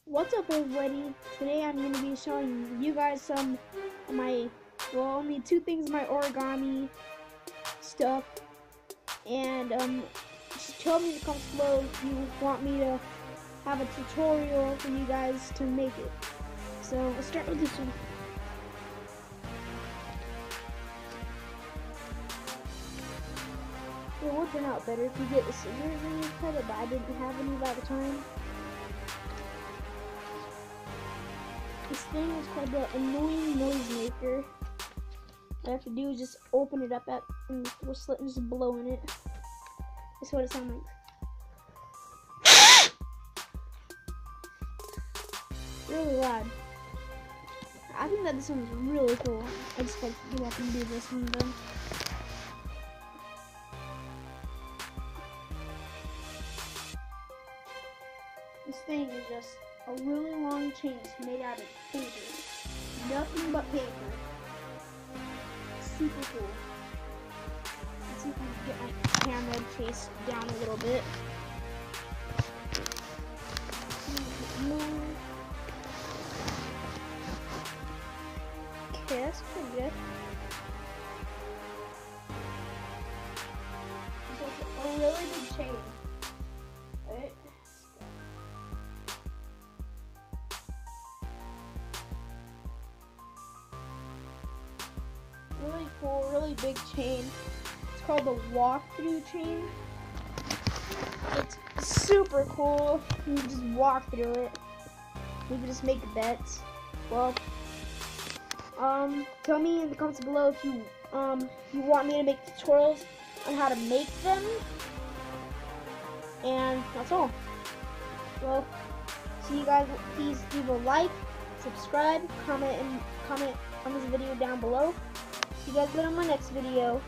What's up, everybody? Today I'm going to be showing you guys some of my, only two things of my origami stuff. And just tell me in the comments below if you want me to have a tutorial for you guys to make it. So let's start with this one. It will turn out better if you get the scissors and you cut it, but I didn't have any by the time. This thing is called the annoying noise maker. What I have to do is just open it up and through a slit and just blow in it. That's what it sounds like. Really loud. I think that this one's really cool. I just gotta go up and do this one then. This thing is just a really long chain. It's made out of paper. Nothing but paper. Super cool. Let's see if I can get my camera face down a little bit. Okay, that's pretty good. So it's a really big chain. Right? Really cool, really big chain. It's called the walk-through chain. It's super cool. You can just walk through it. You can just make bets. Well, tell me in the comments below if you want me to make tutorials on how to make them. And that's all. Well, see you guys. Please leave a like, subscribe, comment on this video down below. See you guys later on my next video.